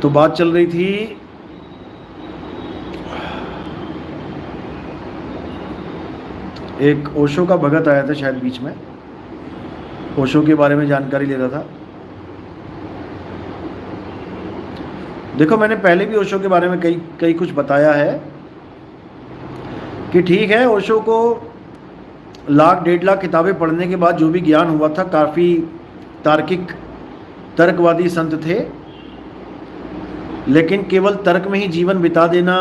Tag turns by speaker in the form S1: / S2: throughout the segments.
S1: तो बात चल रही थी एक ओशो का भगत आया था शायद बीच में, ओशो के बारे में जानकारी ले रहा था। देखो मैंने पहले भी ओशो के बारे में कई कुछ बताया है कि ठीक है, ओशो को 1,00,000-1,50,000 किताबें पढ़ने के बाद जो भी ज्ञान हुआ था, काफ़ी तार्किक तर्कवादी संत थे, लेकिन केवल तर्क में ही जीवन बिता देना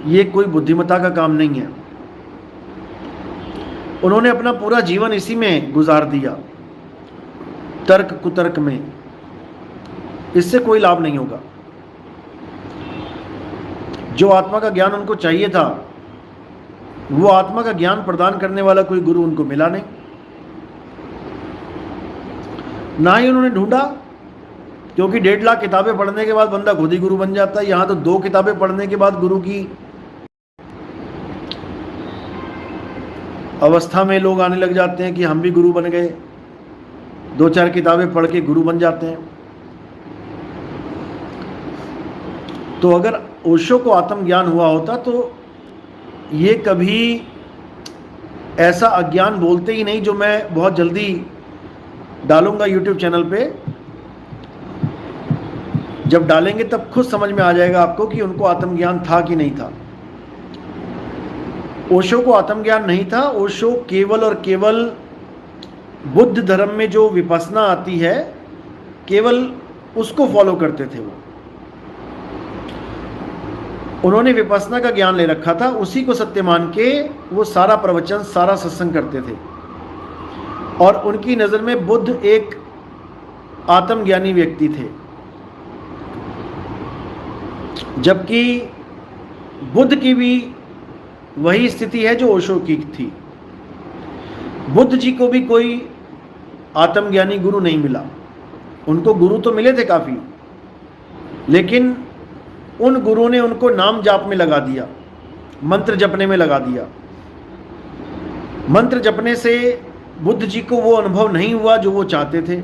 S1: ये कोई बुद्धिमत्ता का काम नहीं है। उन्होंने अपना पूरा जीवन इसी में गुजार दिया, तर्क कुतर्क में। इससे कोई लाभ नहीं होगा। जो आत्मा का ज्ञान उनको चाहिए था, वो आत्मा का ज्ञान प्रदान करने वाला कोई गुरु उनको मिला नहीं, ना ही उन्होंने ढूंढा, क्योंकि 1,50,000 किताबें पढ़ने के बाद बंदा खुद ही गुरु बन जाता है। यहां तो 2 किताबें पढ़ने के बाद गुरु की अवस्था में लोग आने लग जाते हैं कि हम भी गुरु बन गए। 2-4 किताबें पढ़ के गुरु बन जाते हैं। तो अगर ओशो को आत्मज्ञान हुआ होता तो ये कभी ऐसा अज्ञान बोलते ही नहीं, जो मैं बहुत जल्दी डालूंगा YouTube चैनल पे। जब डालेंगे तब खुद समझ में आ जाएगा आपको कि उनको आत्मज्ञान था कि नहीं था। ओशो को आत्मज्ञान नहीं था। ओशो केवल और केवल बुद्ध धर्म में जो विपस्सना आती है, केवल उसको फॉलो करते थे। उन्होंने विपस्सना का ज्ञान ले रखा था, उसी को सत्य मान के वो सारा प्रवचन, सारा सत्संग करते थे। और उनकी नज़र में बुद्ध एक आत्मज्ञानी व्यक्ति थे, जबकि बुद्ध की भी वही स्थिति है जो ओशो की थी। बुद्ध जी को भी कोई आत्मज्ञानी गुरु नहीं मिला। उनको गुरु तो मिले थे काफ़ी, लेकिन उन गुरुओं ने उनको नाम जाप में लगा दिया, मंत्र जपने में लगा दिया। मंत्र जपने से बुद्ध जी को वो अनुभव नहीं हुआ जो वो चाहते थे,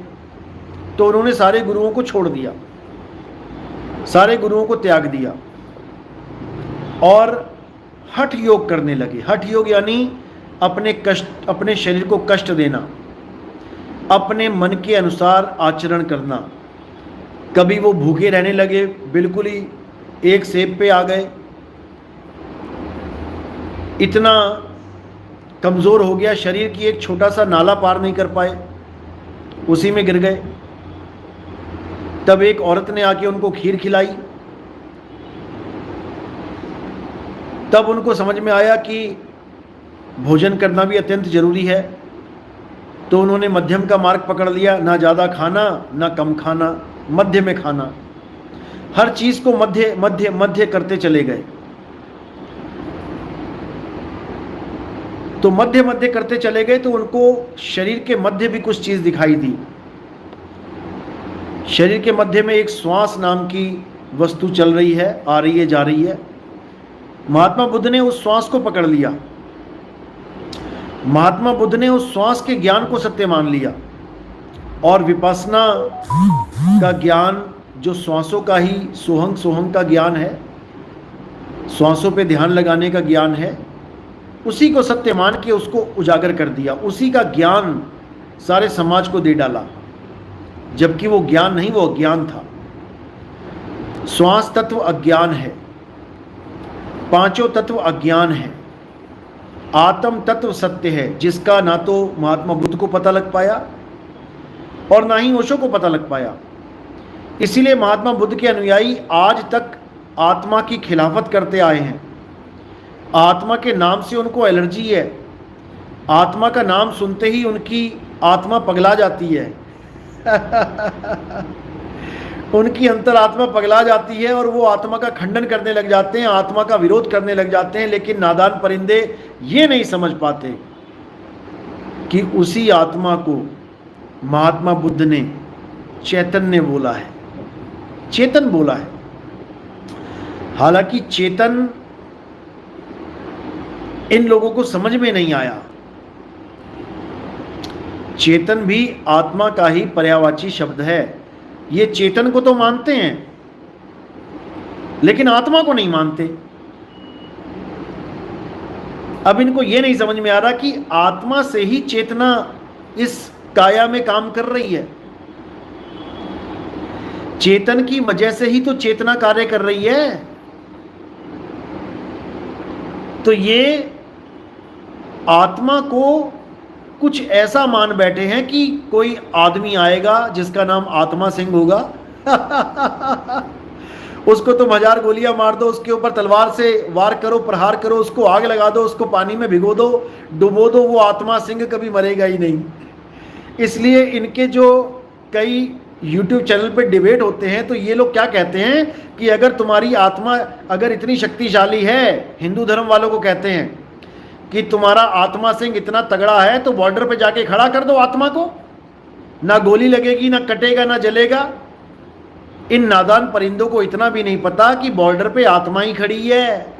S1: तो उन्होंने सारे गुरुओं को छोड़ दिया, सारे गुरुओं को त्याग दिया और हठ योग करने लगे। हठ योग यानी अपने शरीर को कष्ट देना, अपने मन के अनुसार आचरण करना। कभी वो भूखे रहने लगे, बिल्कुल ही एक सेब पे आ गए, इतना कमज़ोर हो गया शरीर की एक छोटा सा नाला पार नहीं कर पाए, उसी में गिर गए। तब एक औरत ने आके उनको खीर खिलाई। तब उनको समझ में आया कि भोजन करना भी अत्यंत जरूरी है, तो उन्होंने मध्यम का मार्ग पकड़ लिया। ना ज़्यादा खाना, ना कम खाना, मध्य में खाना। हर चीज़ को मध्य मध्य मध्य करते चले गए। तो मध्य मध्य करते चले गए तो उनको शरीर के मध्य भी कुछ चीज़ दिखाई दी। शरीर के मध्य में एक श्वास नाम की वस्तु चल रही है, आ रही है, जा रही है। महात्मा बुद्ध ने उस श्वास को पकड़ लिया। महात्मा बुद्ध ने उस श्वास के ज्ञान को सत्य मान लिया और विपस्सना का ज्ञान, जो श्वासों का ही सोहंग सोहंग का ज्ञान है, श्वासों पे ध्यान लगाने का ज्ञान है, उसी को सत्य मान के उसको उजागर कर दिया। उसी का ज्ञान सारे समाज को दे डाला, जबकि वो ज्ञान नहीं, वो अज्ञान था। श्वास तत्व अज्ञान है, पांचों तत्व अज्ञान है, आत्म तत्व सत्य है, जिसका ना तो महात्मा बुद्ध को पता लग पाया और ना ही ओशो को पता लग पाया। इसीलिए महात्मा बुद्ध के अनुयायी आज तक आत्मा की खिलाफत करते आए हैं। आत्मा के नाम से उनको एलर्जी है। आत्मा का नाम सुनते ही उनकी आत्मा पगला जाती है उनकी अंतरात्मा पगला जाती है और वो आत्मा का खंडन करने लग जाते हैं, आत्मा का विरोध करने लग जाते हैं। लेकिन नादान परिंदे ये नहीं समझ पाते कि उसी आत्मा को महात्मा बुद्ध ने चैतन्य बोला है, चेतन बोला है। हालांकि चेतन इन लोगों को समझ में नहीं आया। चेतन भी आत्मा का ही पर्यायवाची शब्द है। ये चेतन को तो मानते हैं, लेकिन आत्मा को नहीं मानते। अब इनको यह नहीं समझ में आ रहा कि आत्मा से ही चेतना इस काया में काम कर रही है, चेतन की वजह से ही तो चेतना कार्य कर रही है। तो ये आत्मा को कुछ ऐसा मान बैठे हैं कि कोई आदमी आएगा जिसका नाम आत्मा सिंह होगा उसको तुम 1000 गोलियां मार दो, उसके ऊपर तलवार से वार करो, प्रहार करो, उसको आग लगा दो, उसको पानी में भिगो दो, डुबो दो, वो आत्मा सिंह कभी मरेगा ही नहीं। इसलिए इनके जो कई YouTube चैनल पे डिबेट होते हैं तो ये लोग क्या कहते हैं कि अगर तुम्हारी आत्मा अगर इतनी शक्तिशाली है, हिंदू धर्म वालों को कहते हैं कि तुम्हारा आत्मा सिंह इतना तगड़ा है तो बॉर्डर पे जाके खड़ा कर दो आत्मा को, ना गोली लगेगी, ना कटेगा, ना जलेगा। इन नादान परिंदों को इतना भी नहीं पता कि बॉर्डर पे आत्मा ही खड़ी है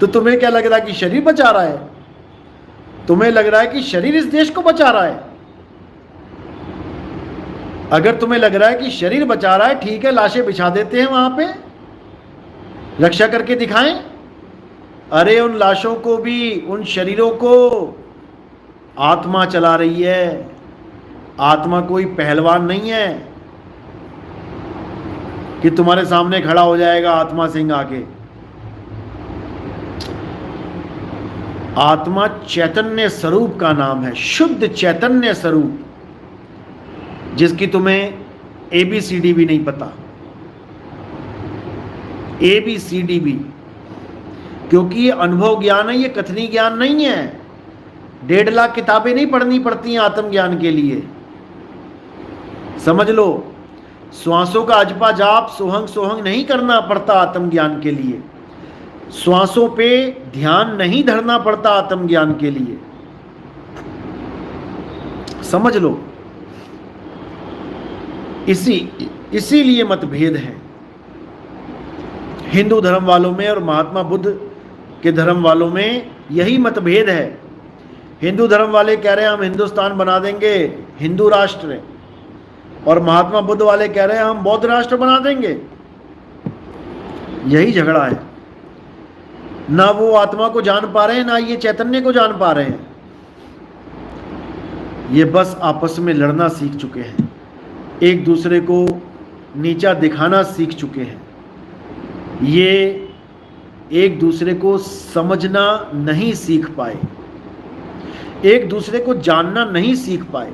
S1: तो तुम्हें क्या लग रहा है कि शरीर बचा रहा है? तुम्हें लग रहा है कि शरीर इस देश को बचा रहा है? अगर तुम्हें लग रहा है कि शरीर बचा रहा है, ठीक है, लाशें बिछा देते हैं वहां पे, रक्षा करके दिखाएं। अरे उन लाशों को भी, उन शरीरों को आत्मा चला रही है। आत्मा कोई पहलवान नहीं है कि तुम्हारे सामने खड़ा हो जाएगा आत्मा सिंह आके। आत्मा चैतन्य स्वरूप का नाम है, शुद्ध चैतन्य स्वरूप, जिसकी तुम्हें ABCD भी नहीं पता, ABCD भी, क्योंकि ये अनुभव ज्ञान है, ये कथनी ज्ञान नहीं है। 1.5 लाख किताबें नहीं पढ़नी पड़ती हैं आत्मज्ञान के लिए। समझ लो, श्वासों का अजपा जाप सोहंग सोहंग नहीं करना पड़ता आत्मज्ञान के लिए, श्वासों पे ध्यान नहीं धरना पड़ता आत्मज्ञान के लिए। समझ लो, इसीलिए मतभेद है हिंदू धर्म वालों में और महात्मा बुद्ध के धर्म वालों में। यही मतभेद है। हिंदू धर्म वाले कह रहे हैं हम हिंदुस्तान बना देंगे, हिंदू राष्ट्र, और महात्मा बुद्ध वाले कह रहे हैं हम बौद्ध राष्ट्र बना देंगे। यही झगड़ा है। ना वो आत्मा को जान पा रहे हैं, ना ये चैतन्य को जान पा रहे हैं। ये बस आपस में लड़ना सीख चुके हैं, एक दूसरे को नीचा दिखाना सीख चुके हैं। ये एक दूसरे को समझना नहीं सीख पाए, एक दूसरे को जानना नहीं सीख पाए।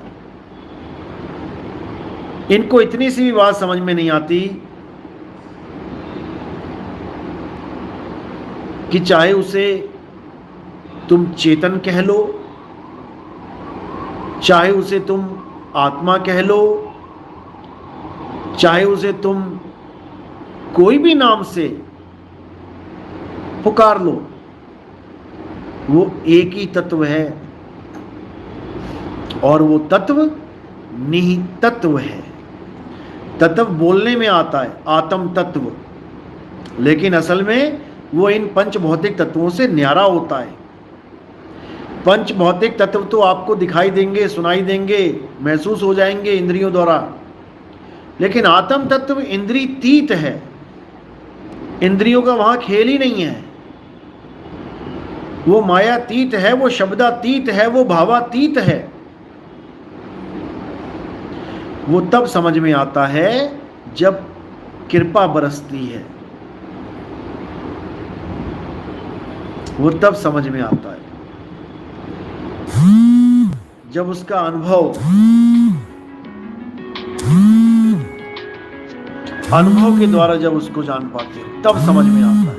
S1: इनको इतनी सी भी बात समझ में नहीं आती कि चाहे उसे तुम चेतन कह लो, चाहे उसे तुम आत्मा कह लो, चाहे उसे तुम कोई भी नाम से पुकार लो, वो एक ही तत्व है, और वो तत्व निहित तत्व है। तत्व बोलने में आता है आत्म तत्व, लेकिन असल में वो इन पंच भौतिक तत्वों से न्यारा होता है। पंच भौतिक तत्व तो आपको दिखाई देंगे, सुनाई देंगे, महसूस हो जाएंगे इंद्रियों द्वारा, लेकिन आत्म तत्व इंद्रियतीत है। इंद्रियों का वहां खेल ही नहीं है। वो मायातीत है, वो शब्दातीत है, वो भावातीत है। वो तब समझ में आता है जब कृपा बरसती है, वो तब समझ में आता है जब उसका अनुभव के द्वारा जब उसको जान पाते हैं, तब समझ में आता है।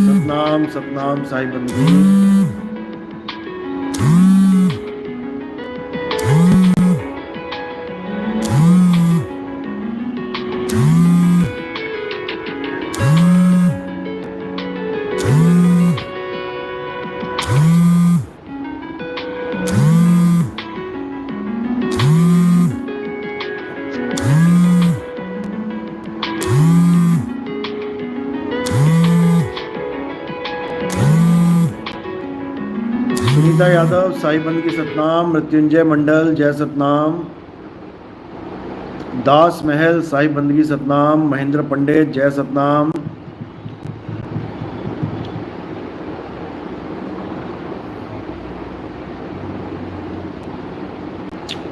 S1: सतनाम सतनाम साई बंधु। गीता यादव, साई बंदगी सतनाम, मृत्युंजय मंडल जय सतनाम, दास महल साई बंदगी सतनाम, महेंद्र पंडित जय सतनाम,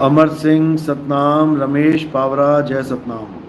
S1: अमर सिंह सतनाम, रमेश पावरा जय सतनाम।